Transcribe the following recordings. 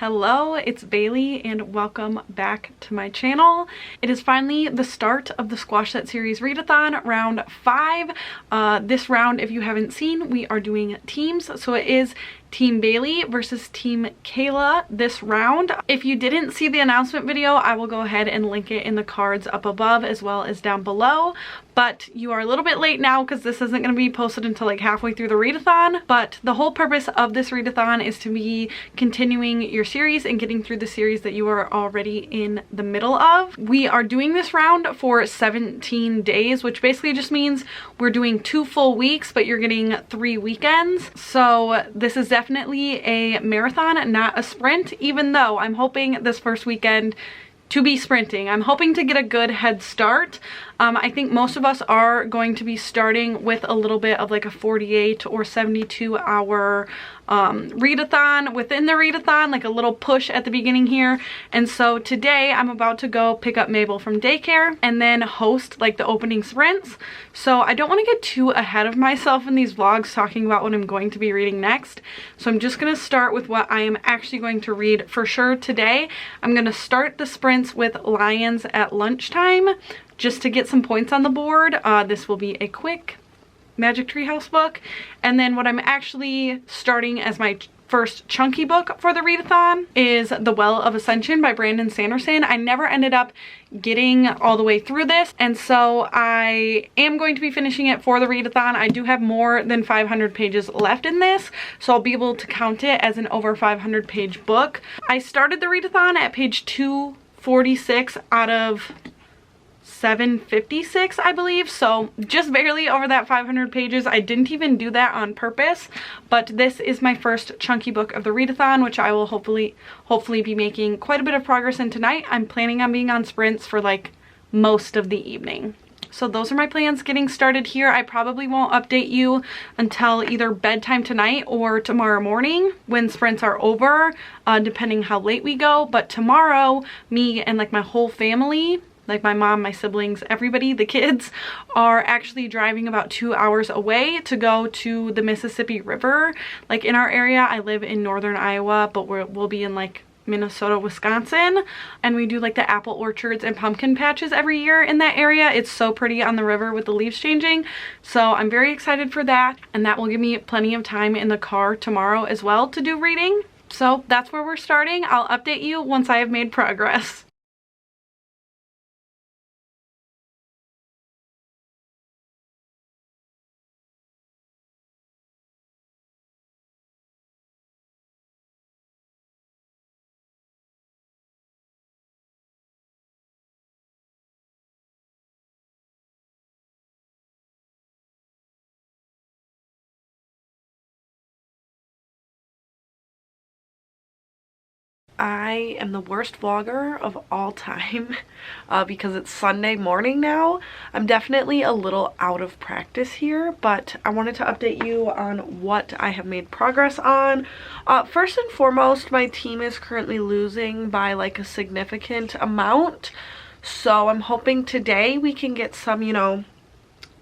Hello, it's Bailey and welcome back to my channel. It is finally the start of the Squash That Series Readathon round 5. This round, if you haven't seen, we are doing teams. So it is Team Bailey versus Team Kayla this round. If you didn't see the announcement video, I will go ahead and link it in the cards up above as well as down below. But you are a little bit late now because this isn't going to be posted until like halfway through the readathon. But the whole purpose of this readathon is to be continuing your series and getting through the series that you are already in the middle of. We are doing this round for 17 days, which basically just means we're doing 2 full weeks, but you're getting 3 weekends. So this is definitely a marathon, not a sprint, even though I'm hoping this first weekend to be sprinting. I'm hoping to get a good head start. I think most of us are going to be starting with a little bit of like a 48 or 72 hour readathon within the readathon, like a little push at the beginning here. And so today I'm about to go pick up Mabel from daycare and then host like the opening sprints. So I don't want to get too ahead of myself in these vlogs talking about what I'm going to be reading next. So I'm just going to start with what I am actually going to read for sure today. I'm going to start the sprints with Lions at Lunchtime just to get some points on the board. This will be a quick Magic Tree House book. And then what I'm actually starting as my first chunky book for the readathon is The Well of Ascension by Brandon Sanderson. I never ended up getting all the way through this, and so I am going to be finishing it for the readathon. I do have more than 500 pages left in this, so I'll be able to count it as an over 500 page book. I started the readathon at page 246 out of 756, I believe, so just barely over that 500 pages. I didn't even do that on purpose, but this is my first chunky book of the readathon, which I will hopefully be making quite a bit of progress in tonight. I'm planning on being on sprints for like most of the evening. So those are my plans getting started here. I probably won't update you until either bedtime tonight or tomorrow morning when sprints are over, depending how late we go. But tomorrow, me and like my whole family, like my mom, my siblings, everybody, the kids, are actually driving about 2 hours away to go to the Mississippi River. Like in our area, I live in northern Iowa, but we'll be in like Minnesota, Wisconsin, and we do like the apple orchards and pumpkin patches every year in that area. It's so pretty on the river with the leaves changing. So I'm very excited for that, and that will give me plenty of time in the car tomorrow as well to do reading. So that's where we're starting. I'll update you once I have made progress. I am the worst vlogger of all time because it's Sunday morning now. I'm definitely a little out of practice here, but I wanted to update you on what I have made progress on. First and foremost, my team is currently losing by like a significant amount. So I'm hoping today we can get some, you know,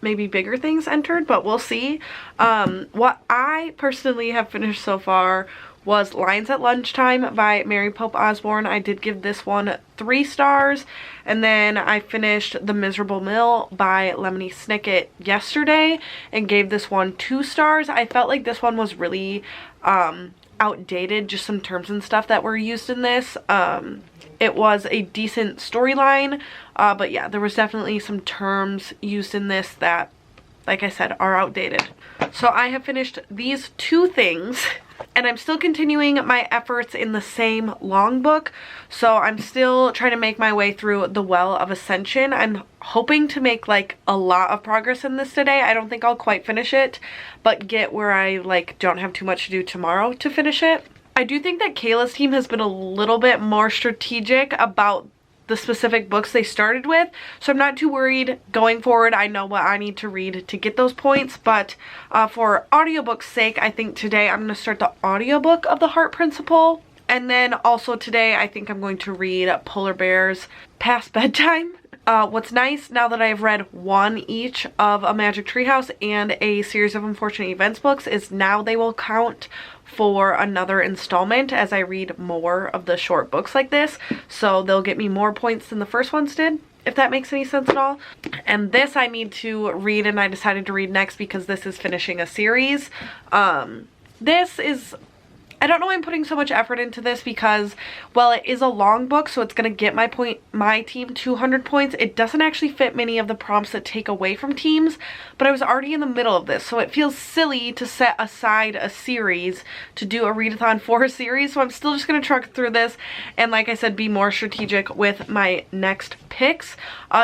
maybe bigger things entered, but we'll see. What I personally have finished so far was Lions at Lunchtime by Mary Pope Osborne. I did give this one 3 stars, and then I finished The Miserable Mill by Lemony Snicket yesterday and gave this one 2 stars. I felt like this one was really outdated, just some terms and stuff that were used in this. It was a decent storyline, but yeah, there was definitely some terms used in this that, like I said, are outdated. So I have finished these 2 things, and I'm still continuing my efforts in the same long book. So I'm still trying to make my way through The Well of Ascension. I'm hoping to make like a lot of progress in this today. I don't think I'll quite finish it, but get where I like don't have too much to do tomorrow to finish it. I do think that Kayla's team has been a little bit more strategic about the specific books they started with, so I'm not too worried going forward. I know what I need to read to get those points, but for audiobook's sake, I think today I'm going to start the audiobook of The Heart Principle, and then also today I think I'm going to read Polar Bears Past Bedtime. What's nice now that I've read one each of a Magic Treehouse and a Series of Unfortunate Events books is now they will count for another installment as I read more of the short books like this. So they'll get me more points than the first ones did, if that makes any sense at all. And this I need to read, and I decided to read next because this is finishing a series. This is, I don't know why I'm putting so much effort into this because, well, it is a long book, so it's going to get my team 200 points. It doesn't actually fit many of the prompts that take away from teams, but I was already in the middle of this, so it feels silly to set aside a series to do a readathon for a series, so I'm still just going to truck through this and, like I said, be more strategic with my next picks.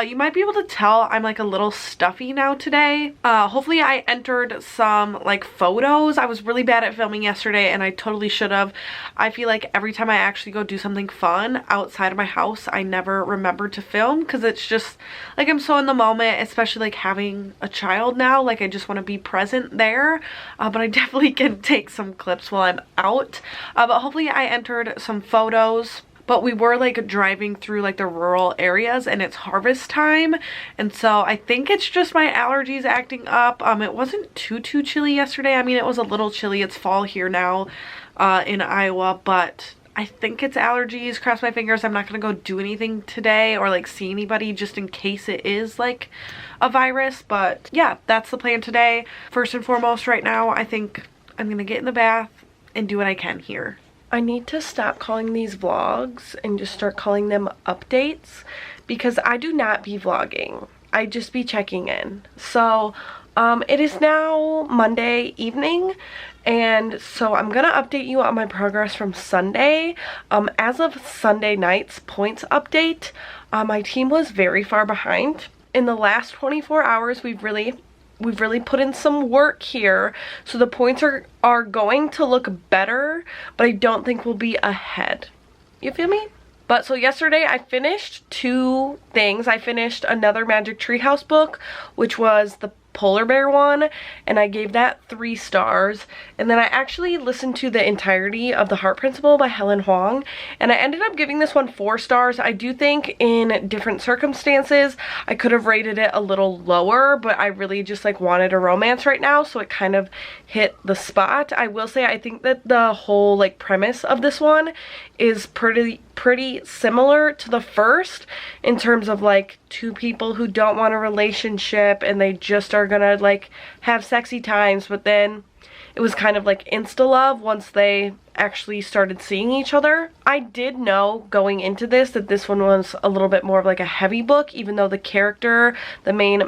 You might be able to tell I'm like a little stuffy now today. Hopefully I entered some like photos. I was really bad at filming yesterday and I totally should have. I feel like every time I actually go do something fun outside of my house, I never remember to film because it's just like I'm so in the moment, especially like having a child now. Like I just want to be present there, but I definitely can take some clips while I'm out. But hopefully I entered some photos. But we were like driving through like the rural areas and it's harvest time, and so I think it's just my allergies acting up. It wasn't too chilly yesterday. I mean, it was a little chilly. It's fall here now in Iowa, but I think it's allergies. Cross my fingers I'm not gonna go do anything today or like see anybody just in case it is like a virus. But yeah, that's the plan today. First and foremost right now, I think I'm gonna get in the bath and do what I can here. I need to stop calling these vlogs and just start calling them updates because I do not be vlogging. I just be checking in. So it is now Monday evening, and so I'm gonna update you on my progress from Sunday. As of Sunday night's points update, my team was very far behind. In the last 24 hours, we've really put in some work here, so the points are going to look better, but I don't think we'll be ahead. You feel me? But so yesterday I finished two things. I finished another Magic Treehouse book, which was the polar bear one, and I gave that 3 stars. And then I actually listened to the entirety of The Heart Principle by Helen Huang, and I ended up giving this one 4 stars. I do think in different circumstances I could have rated it a little lower, but I really just like wanted a romance right now, so it kind of hit the spot. I will say I think that the whole like premise of this one is pretty similar to the first in terms of like 2 people who don't want a relationship and they just are gonna like have sexy times, but then it was kind of like insta love once they actually started seeing each other. I did know going into this that this one was a little bit more of like a heavy book, even though the character, the main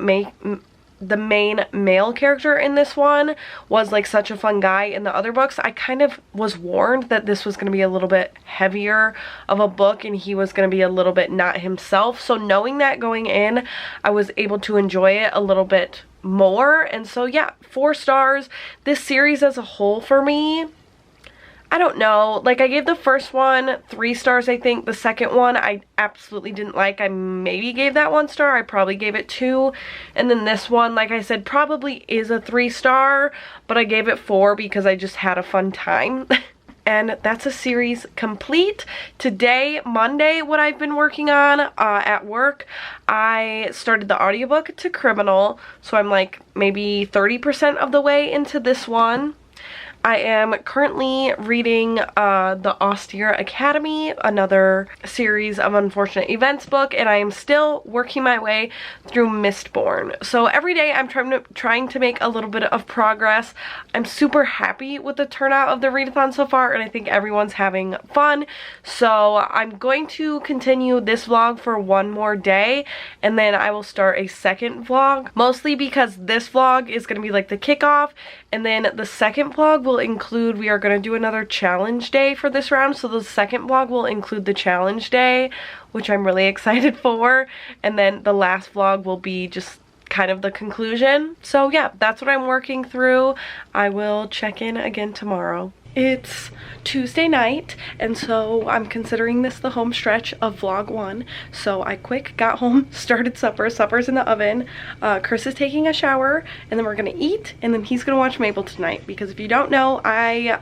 male character in this one was like such a fun guy. In the other books I kind of was warned that this was going to be a little bit heavier of a book and he was going to be a little bit not himself, so knowing that going in, I was able to enjoy it a little bit more. And so yeah, 4 stars. This series as a whole for me, I don't know, like I gave the first one 3 stars, I think. The second one I absolutely didn't like. I maybe gave that 1 star. I probably gave it 2. And then this one, like I said, probably is a 3 star, but I gave it 4 because I just had a fun time. And that's a series complete. Today, Monday, what I've been working on at work, I started the audiobook to Criminal, so I'm like maybe 30% of the way into this one. I am currently reading The Austere Academy, another series of unfortunate events book, and I am still working my way through Mistborn. So every day I'm trying to make a little bit of progress. I'm super happy with the turnout of the readathon so far, and I think everyone's having fun. So I'm going to continue this vlog for 1 more day, and then I will start a second vlog, mostly because this vlog is going to be like the kickoff, and then the second vlog will include, we are going to do another challenge day for this round, so the second vlog will include the challenge day, which I'm really excited for, and then the last vlog will be just kind of the conclusion. So yeah, that's what I'm working through. I will check in again tomorrow. It's Tuesday night, and so I'm considering this the home stretch of vlog 1. So I got home, started supper. Supper's in the oven. Chris is taking a shower, and then we're gonna eat, and then he's gonna watch Mabel tonight. Because if you don't know, I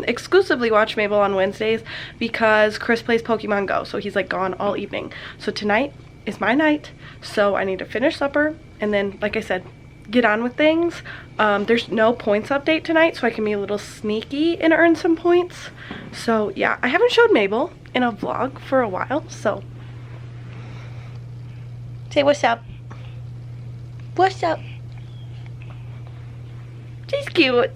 exclusively watch Mabel on Wednesdays because Chris plays Pokemon Go, so he's like gone all evening. So tonight is my night, so I need to finish supper and then, like I said, get on with things. There's no points update tonight, so I can be a little sneaky and earn some points. So yeah, I haven't showed Mabel in a vlog for a while, so say what's up. What's up? She's cute.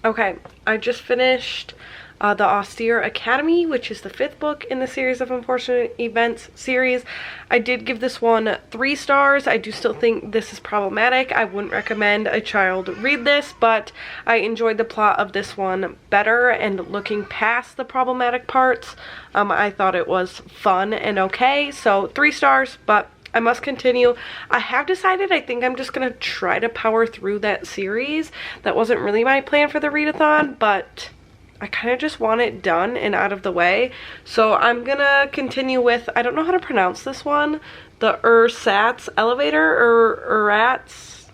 Okay, I just finished The Austere Academy, which is the 5th book in the series of Unfortunate Events series. I did give this one 3 stars. I do still think this is problematic. I wouldn't recommend a child read this, but I enjoyed the plot of this one better, and looking past the problematic parts, I thought it was fun and okay. So 3 stars, but I must continue. I have decided I think I'm just gonna try to power through that series. That wasn't really my plan for the readathon, but I kind of just want it done and out of the way. So I'm gonna continue with, I don't know how to pronounce this one, the Ersatz elevator, or Eratz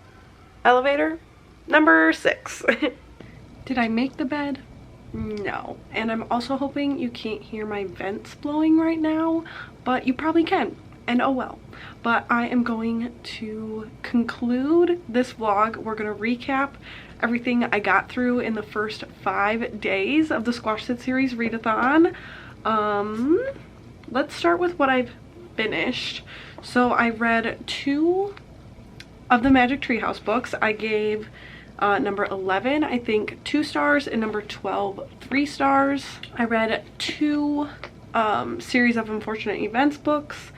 elevator, number 6. Did I make the bed? No. And I'm also hoping you can't hear my vents blowing right now, but you probably can. And oh well. But I am going to conclude this vlog. We're going to recap everything I got through in the first 5 days of the Squash Set series readathon. Let's start with what I've finished. So I read 2 of the Magic Treehouse books. I gave number 11, I think, 2 stars, and number 12, 3 stars. I read 2 series of Unfortunate Events books.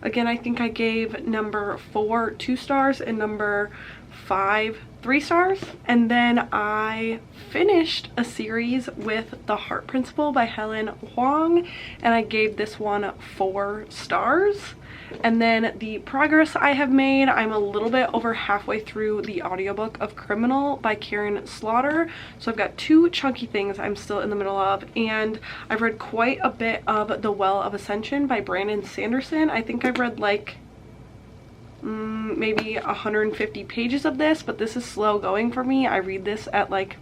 Again, I think I gave number 4 2 stars and number 5 3 stars. And then I finished a series with The Heart Principle by Helen Huang, and I gave this one 4 stars. And then the progress I have made, I'm a little bit over halfway through the audiobook of Criminal by Karen Slaughter. So I've got 2 chunky things I'm still in the middle of, and I've read quite a bit of The Well of Ascension by Brandon Sanderson. I think I've read like maybe 150 pages of this, but this is slow going for me. I read this at like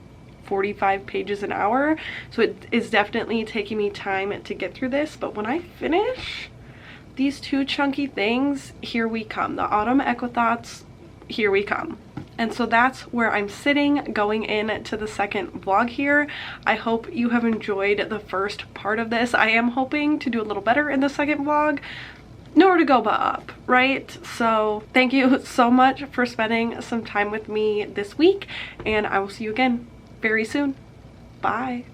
45 pages an hour, so it is definitely taking me time to get through this. But when I finish these 2 chunky things, here we come. The Autumn Equithots, here we come. And so that's where I'm sitting going into the second vlog here. I hope you have enjoyed the first part of this. I am hoping to do a little better in the second vlog. Nowhere to go but up, right? So thank you so much for spending some time with me this week, and I will see you again very soon. Bye.